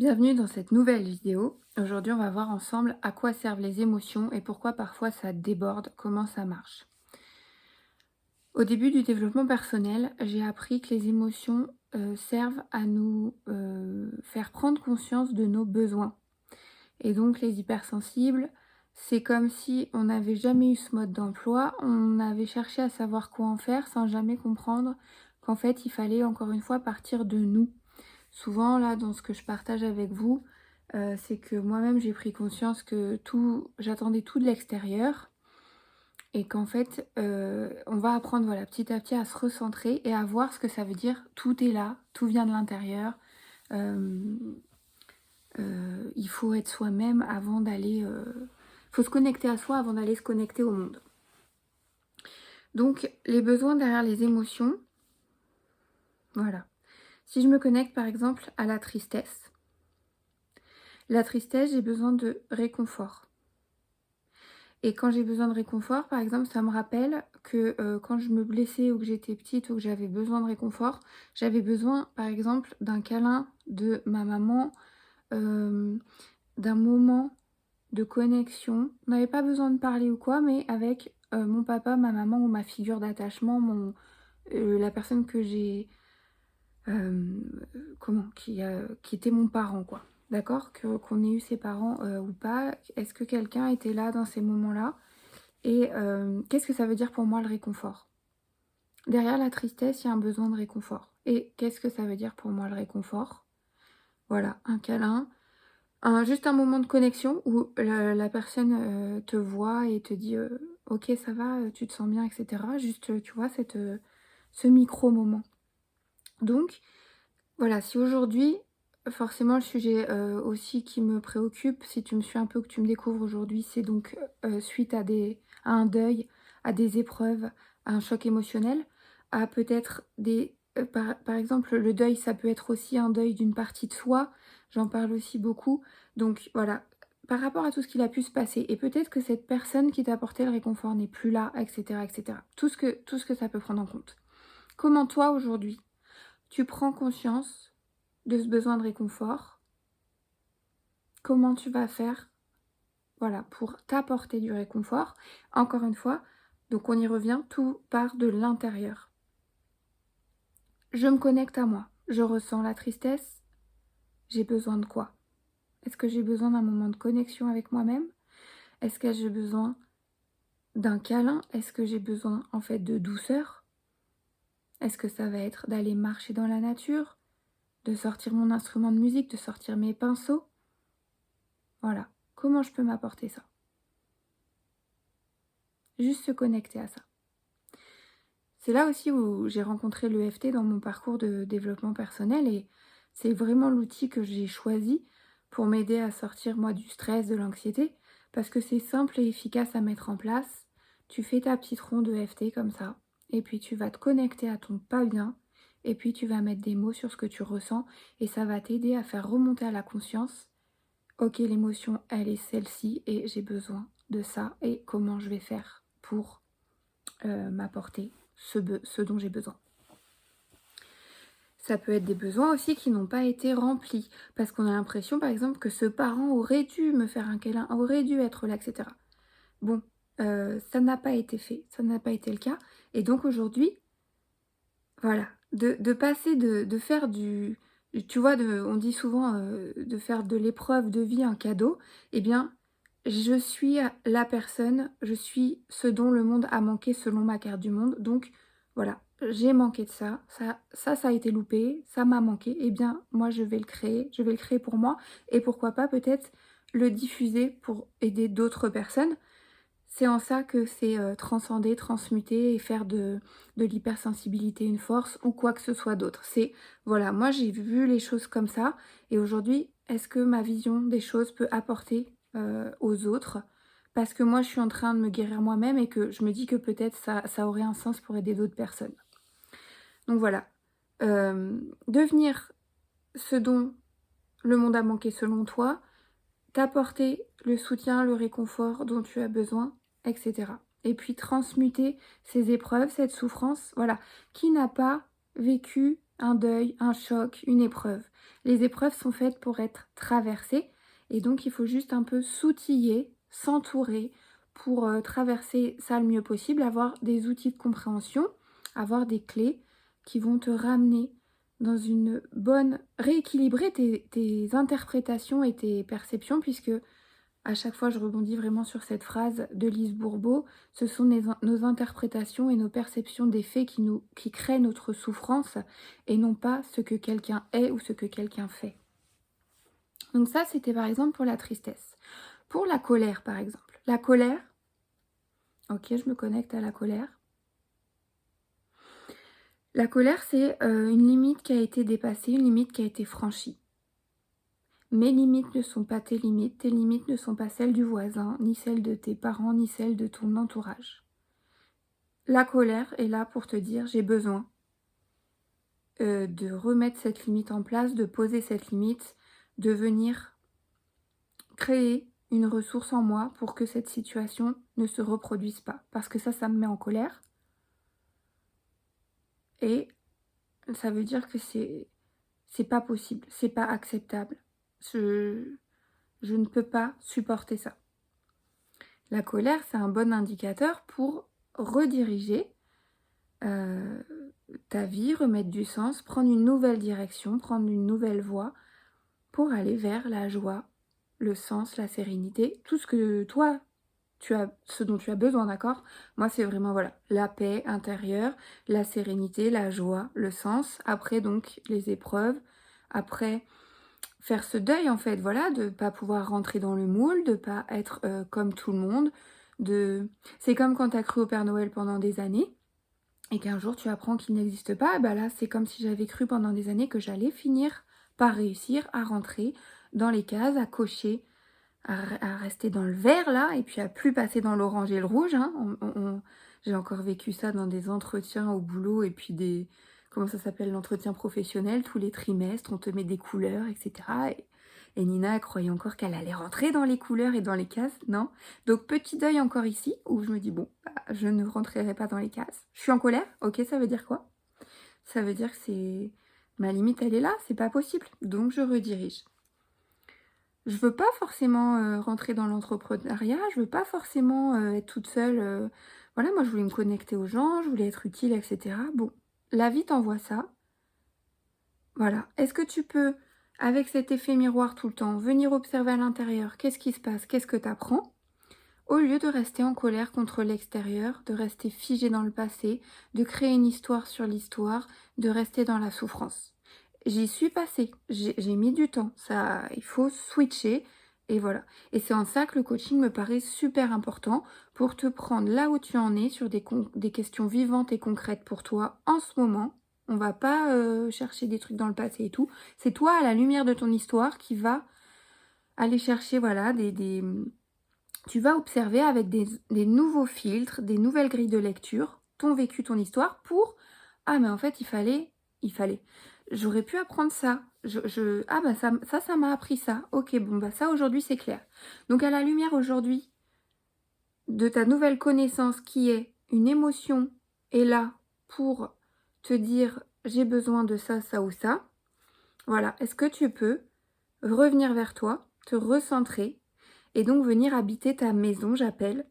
Bienvenue dans cette nouvelle vidéo. Aujourd'hui, on va voir ensemble à quoi servent les émotions et pourquoi parfois ça déborde, comment ça marche. Au début du développement personnel, j'ai appris que les émotions servent à nous faire prendre conscience de nos besoins. Et donc les hypersensibles, c'est comme si on n'avait jamais eu ce mode d'emploi, on avait cherché à savoir quoi en faire sans jamais comprendre qu'en fait il fallait encore une fois partir de nous. Souvent, là, dans ce que je partage avec vous, c'est que moi-même, j'ai pris conscience que j'attendais tout de l'extérieur et qu'en fait, on va apprendre, voilà, petit à petit à se recentrer et à voir ce que ça veut dire. Tout est là, tout vient de l'intérieur. Hem, il faut être soi-même avant d'aller, faut se connecter à soi avant d'aller se connecter au monde. Donc les besoins derrière les émotions, voilà. Si je me connecte, par exemple, à la tristesse, j'ai besoin de réconfort. Et quand j'ai besoin de réconfort, par exemple, ça me rappelle que, quand je me blessais ou que j'étais petite ou que j'avais besoin de réconfort, j'avais besoin, par exemple, d'un câlin de ma maman, hem, d'un moment de connexion. On n'avait pas besoin de parler ou quoi, mais avec, mon papa, ma maman ou ma figure d'attachement, la personne que j'ai, hem, qui était mon parent, quoi. D'accord? Qu'on ait eu ses parents, ou pas, est-ce que quelqu'un était là dans ces moments-là? Et qu'est-ce que ça veut dire pour moi le réconfort? Derrière la tristesse, il y a un besoin de réconfort. Et qu'est-ce que ça veut dire pour moi le réconfort? Voilà, un câlin, juste un moment de connexion où la personne, te voit et te dit, «OK, ça va, tu te sens bien?» et cetera. Juste, tu vois, ce micro moment. Donc voilà, si aujourd'hui, forcément le sujet, aussi qui me préoccupe, si tu me suis un peu, que tu me découvres aujourd'hui, c'est donc, suite à un deuil, à des épreuves, à un choc émotionnel, à peut-être par exemple, le deuil, ça peut être aussi un deuil d'une partie de soi, j'en parle aussi beaucoup. Donc voilà, par rapport à tout ce qu'il a pu se passer et peut-être que cette personne qui t'a apporté le réconfort n'est plus là et cetera et cetera. Tout ce que ça peut prendre en compte. Comment toi, aujourd'hui, tu prends conscience de ce besoin de réconfort? Comment tu vas faire, voilà, pour t'apporter du réconfort? Encore une fois, donc on y revient, tout part de l'intérieur. Je me connecte à moi, je ressens la tristesse, j'ai besoin de quoi? Est-ce que j'ai besoin d'un moment de connexion avec moi-même? Est-ce que j'ai besoin d'un câlin? Est-ce que j'ai besoin, en fait, de douceur? Est-ce que ça va être d'aller marcher dans la nature? De sortir mon instrument de musique, de sortir mes pinceaux? Voilà. Comment je peux m'apporter ça? Juste se connecter à ça. C'est là aussi où j'ai rencontré l'EFT dans mon parcours de développement personnel et c'est vraiment l'outil que j'ai choisi pour m'aider à sortir moi du stress, de l'anxiété, parce que c'est simple et efficace à mettre en place. Tu fais ta petite ronde EFT comme ça, et puis tu vas te connecter à ton pas bien, et puis tu vas mettre des mots sur ce que tu ressens, et ça va t'aider à faire remonter à la conscience. Ok, l'émotion, elle est celle-ci, et j'ai besoin de ça, et comment je vais faire pour m'apporter ce dont j'ai besoin. Ça peut être des besoins aussi qui n'ont pas été remplis, parce qu'on a l'impression, par exemple, que ce parent aurait dû me faire un câlin, aurait dû être là, et cetera. Bon, ça n'a pas été fait, ça n'a pas été le cas et donc aujourd'hui, voilà, de passer de faire tu vois, on dit souvent, de faire de l'épreuve de vie un cadeau. Eh bien, je suis la personne, je suis ce dont le monde a manqué selon ma carte du monde. Donc voilà, j'ai manqué de ça, ça a été loupé, ça m'a manqué. Eh bien, moi, je vais le créer pour moi et pourquoi pas peut-être le diffuser pour aider d'autres personnes. C'est en ça que c'est, transcender, transmuter et faire de l'hypersensibilité une force ou quoi que ce soit d'autre. C'est voilà, moi j'ai vu les choses comme ça et aujourd'hui, est-ce que ma vision des choses peut apporter, aux autres? Parce que moi je suis en train de me guérir moi-même et que je me dis que peut-être ça aurait un sens pour aider d'autres personnes. Donc voilà, devenir ce dont le monde a manqué selon toi, t'apporter le soutien, le réconfort dont tu as besoin, et cetera. Et puis transmuter ces épreuves, cette souffrance, voilà. Qui n'a pas vécu un deuil, un choc, une épreuve. Les épreuves sont faites pour être traversées et donc il faut juste un peu s'outiller, s'entourer pour traverser ça le mieux possible, avoir des outils de compréhension, avoir des clés qui vont te ramener dans une bonne... rééquilibrer tes interprétations et tes perceptions, puisque à chaque fois je rebondis vraiment sur cette phrase de Lise Bourbeau, ce sont nos interprétations et nos perceptions des faits qui créent notre souffrance et non pas ce que quelqu'un est ou ce que quelqu'un fait. Donc ça, c'était par exemple pour la tristesse. Pour la colère, par exemple. La colère, ok, je me connecte à la colère. La colère, c'est une limite qui a été dépassée, une limite qui a été franchie. Mes limites ne sont pas tes limites ne sont pas celles du voisin, ni celles de tes parents, ni celles de ton entourage. La colère est là pour te dire j'ai besoin de remettre cette limite en place, de poser cette limite, de venir créer une ressource en moi pour que cette situation ne se reproduise pas. Parce que ça me met en colère. Et ça veut dire que c'est pas possible, c'est pas acceptable. Je ne peux pas supporter ça. La colère, c'est un bon indicateur pour rediriger ta vie, remettre du sens, prendre une nouvelle direction, prendre une nouvelle voie pour aller vers la joie, le sens, la sérénité, tout ce que toi, ce dont tu as besoin, d'accord? Moi, c'est vraiment, voilà, la paix intérieure, la sérénité, la joie, le sens. Après, donc, les épreuves. Après, faire ce deuil, en fait, voilà, de ne pas pouvoir rentrer dans le moule, de ne pas être comme tout le monde. C'est comme quand tu as cru au Père Noël pendant des années et qu'un jour tu apprends qu'il n'existe pas. Bah là, c'est comme si j'avais cru pendant des années que j'allais finir par réussir à rentrer dans les cases, à cocher, à rester dans le vert là, et puis à plus passer dans l'orange et le rouge. Hein. J'ai encore vécu ça dans des entretiens au boulot, et puis des... Comment ça s'appelle, l'entretien professionnel, tous les trimestres, on te met des couleurs, etc. Et Nina, elle croyait encore qu'elle allait rentrer dans les couleurs et dans les cases, non. Donc petit deuil encore ici, où je me dis, bon, bah, je ne rentrerai pas dans les cases. Je suis en colère, ok, ça veut dire quoi? Ça veut dire que c'est... Ma limite, elle est là, c'est pas possible. Donc je redirige. Je veux pas forcément rentrer dans l'entrepreneuriat, je veux pas forcément être toute seule. Voilà, moi je voulais me connecter aux gens, je voulais être utile, etc. Bon, la vie t'envoie ça. Voilà. Est-ce que tu peux, avec cet effet miroir tout le temps, venir observer à l'intérieur, qu'est-ce qui se passe, qu'est-ce que tu apprends, au lieu de rester en colère contre l'extérieur, de rester figé dans le passé, de créer une histoire sur l'histoire, de rester dans la souffrance. J'y suis passée, j'ai mis du temps, ça, il faut switcher, et voilà. Et c'est en ça que le coaching me paraît super important, pour te prendre là où tu en es, sur des questions vivantes et concrètes pour toi, en ce moment. On va pas chercher des trucs dans le passé et tout. C'est toi, à la lumière de ton histoire, qui va aller chercher, voilà, tu vas observer avec des nouveaux filtres, des nouvelles grilles de lecture, ton vécu, ton histoire, pour... Ah, mais en fait, il fallait... J'aurais pu apprendre ça. Ah, bah ça m'a appris ça. Ok, bon, bah ça, aujourd'hui, c'est clair. Donc, à la lumière, aujourd'hui, de ta nouvelle connaissance qui est une émotion est là pour te dire j'ai besoin de ça, ça ou ça. Voilà, est-ce que tu peux revenir vers toi, te recentrer et donc venir habiter ta maison, j'appelle,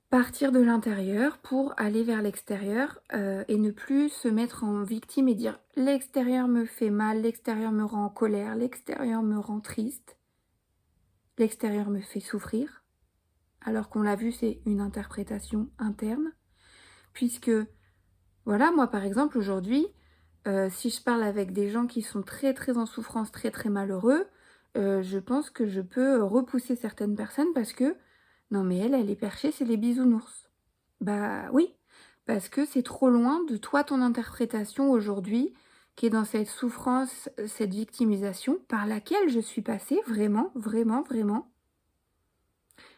partir de l'intérieur pour aller vers l'extérieur et ne plus se mettre en victime et dire l'extérieur me fait mal, l'extérieur me rend en colère, l'extérieur me rend triste, l'extérieur me fait souffrir. Alors qu'on l'a vu, c'est une interprétation interne, puisque, voilà, moi par exemple aujourd'hui, si je parle avec des gens qui sont très très en souffrance, très très malheureux, je pense que je peux repousser certaines personnes parce que, non mais elle est perchée, c'est les bisounours. Bah oui, parce que c'est trop loin de toi, ton interprétation aujourd'hui, qui est dans cette souffrance, cette victimisation, par laquelle je suis passée, vraiment, vraiment, vraiment.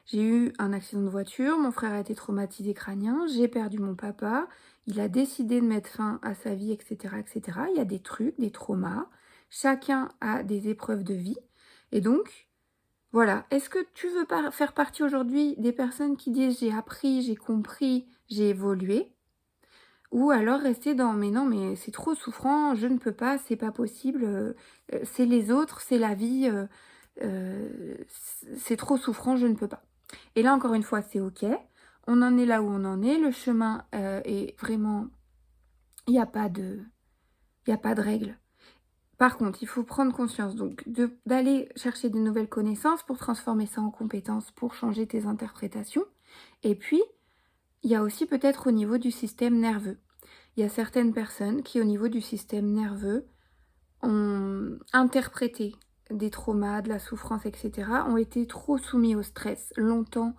J'ai eu un accident de voiture, mon frère a été traumatisé crânien, j'ai perdu mon papa, il a décidé de mettre fin à sa vie, etc., etc. Il y a des trucs, des traumas, chacun a des épreuves de vie. Et donc, voilà, est-ce que tu veux faire partie aujourd'hui des personnes qui disent j'ai appris, j'ai compris, j'ai évolué? Ou alors rester dans: «Mais non, mais c'est trop souffrant, je ne peux pas, c'est pas possible, c'est les autres, c'est la vie, c'est trop souffrant, je ne peux pas». Et là, encore une fois, c'est OK. On en est là où on en est. Le chemin, est vraiment il y a pas de il y a pas de règle. Par contre, il faut prendre conscience donc d'aller chercher des nouvelles connaissances pour transformer ça en compétences, pour changer tes interprétations. Et puis, il y a aussi peut-être au niveau du système nerveux. Il y a certaines personnes qui, au niveau du système nerveux, ont interprété des traumas, de la souffrance, et cetera, ont été trop soumis au stress longtemps.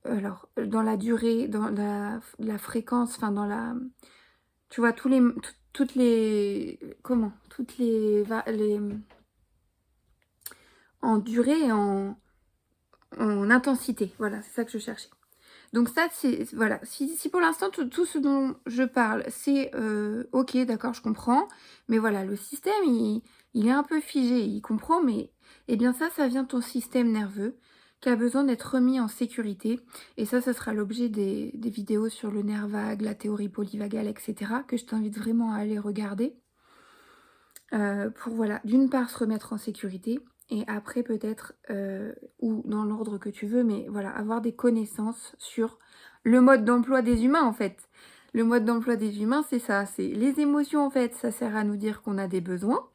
Alors, dans la durée, dans la fréquence, enfin dans la tu vois, toutes les comment? Toutes les en durée et en intensité, voilà, c'est ça que je cherchais. Donc ça, c'est voilà, si pour l'instant tout ce dont je parle, c'est, OK, d'accord, je comprends, mais voilà, le système, il est un peu figé, il comprend, mais eh bien ça vient de ton système nerveux qui a besoin d'être remis en sécurité et ça sera l'objet des vidéos sur le nerf vague, la théorie polyvagale et cetera, que je t'invite vraiment à aller regarder, pour voilà, d'une part se remettre en sécurité et après peut-être, ou dans l'ordre que tu veux, mais voilà, avoir des connaissances sur le mode d'emploi des humains, en fait. Le mode d'emploi des humains, c'est ça, c'est les émotions, en fait, ça sert à nous dire qu'on a des besoins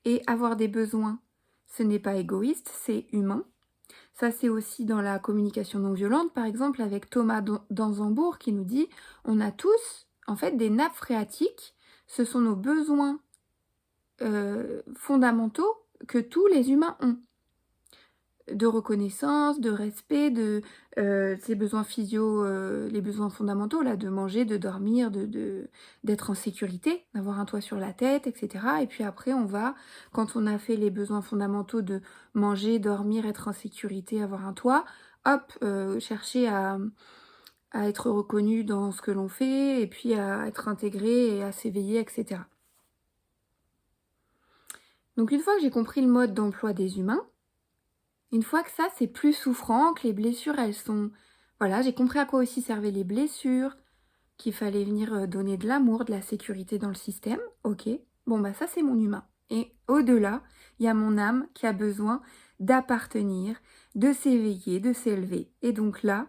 et avoir des besoins, ce n'est pas égoïste, c'est humain. Ça, c'est aussi dans la communication non violente, par exemple, avec Thomas Dansembourg qui nous dit: «On a tous, en fait, des nappes phréatiques, ce sont nos besoins fondamentaux que tous les humains ont. De reconnaissance, de respect, ces besoins physio, les besoins fondamentaux là, de manger, de dormir, d'être en sécurité, d'avoir un toit sur la tête et cetera. Et puis après on va, quand on a fait les besoins fondamentaux de manger, dormir, être en sécurité, avoir un toit, hop, chercher à être reconnu dans ce que l'on fait et puis à être intégré et à s'éveiller et cetera. Donc une fois que j'ai compris le mode d'emploi des humains, une fois que ça, c'est plus souffrant, que les blessures, elles sont voilà, j'ai compris à quoi aussi servaient les blessures, qu'il fallait venir, donner de l'amour, de la sécurité dans le système. OK. Bon, bah, ça, c'est mon humain et au-delà, il y a mon âme qui a besoin d'appartenir, de s'éveiller, de s'élever et donc là,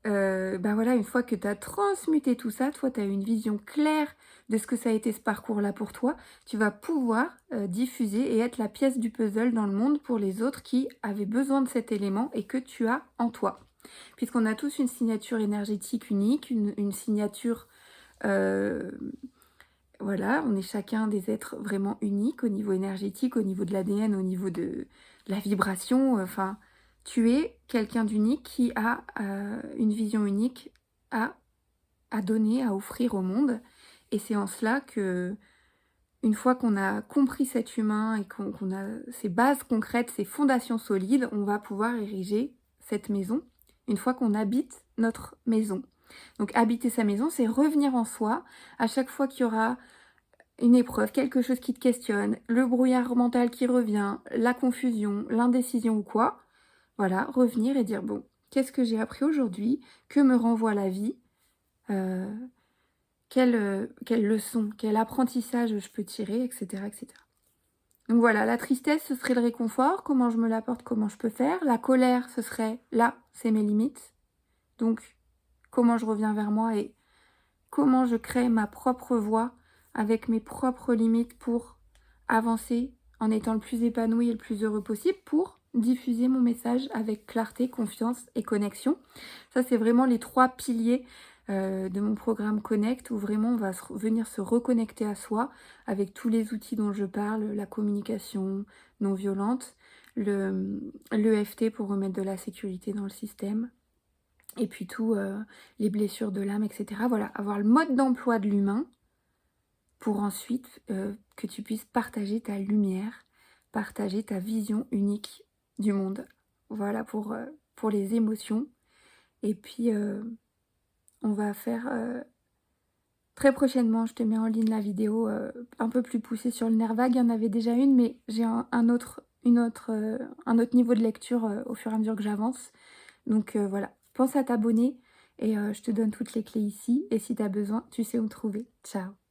bah, voilà, une fois que tu as transmuté tout ça, toi, tu as une vision claire de ce que ça a été ce parcours-là pour toi, tu vas pouvoir, diffuser et être la pièce du puzzle dans le monde pour les autres qui avaient besoin de cet élément et que tu as en toi. Puisqu'on a tous une signature énergétique unique, une signature, heu, voilà, on est chacun des êtres vraiment uniques au niveau énergétique, au niveau de l'ADN, au niveau de la vibration, enfin, tu es quelqu'un d'unique qui a, une vision unique à donner, à offrir au monde et c'est en cela que une fois qu'on a compris cet humain et qu'on a ces bases concrètes, ces fondations solides, on va pouvoir ériger cette maison, une fois qu'on habite notre maison. Donc habiter sa maison, c'est revenir en soi à chaque fois qu'il y aura une épreuve, quelque chose qui te questionne, le brouillard mental qui revient, la confusion, l'indécision ou quoi, voilà, revenir et dire: «Bon, qu'est-ce que j'ai appris aujourd'hui? Que me renvoie la vie? Heu, quelle leçon, quel apprentissage je peux tirer?» et cetera et cetera. Donc voilà, la tristesse, ce serait le réconfort, comment je me l'apporte, comment je peux faire. La colère, ce serait: là, c'est mes limites, donc comment je reviens vers moi et comment je crée ma propre voie avec mes propres limites pour avancer en étant le plus épanoui et le plus heureux possible pour diffuser mon message avec clarté, confiance et connexion. Ça, c'est vraiment les 3 piliers, de mon programme Connect où vraiment on va venir se reconnecter à soi avec tous les outils dont je parle, la communication non violente, l'EFT pour remettre de la sécurité dans le système, et puis tout, les blessures de l'âme et cetera. Voilà, avoir le mode d'emploi de l'humain pour ensuite, que tu puisses partager ta lumière, partager ta vision unique du monde. Voilà pour les émotions et puis, on va faire, très prochainement, je te mets en ligne la vidéo, un peu plus poussée sur le nerf vague. Il y en avait déjà une, mais j'ai un autre niveau de lecture, au fur et à mesure que j'avance. Donc, voilà, pense à t'abonner et je te donne toutes les clés ici et si tu as besoin, tu sais où me trouver. Ciao.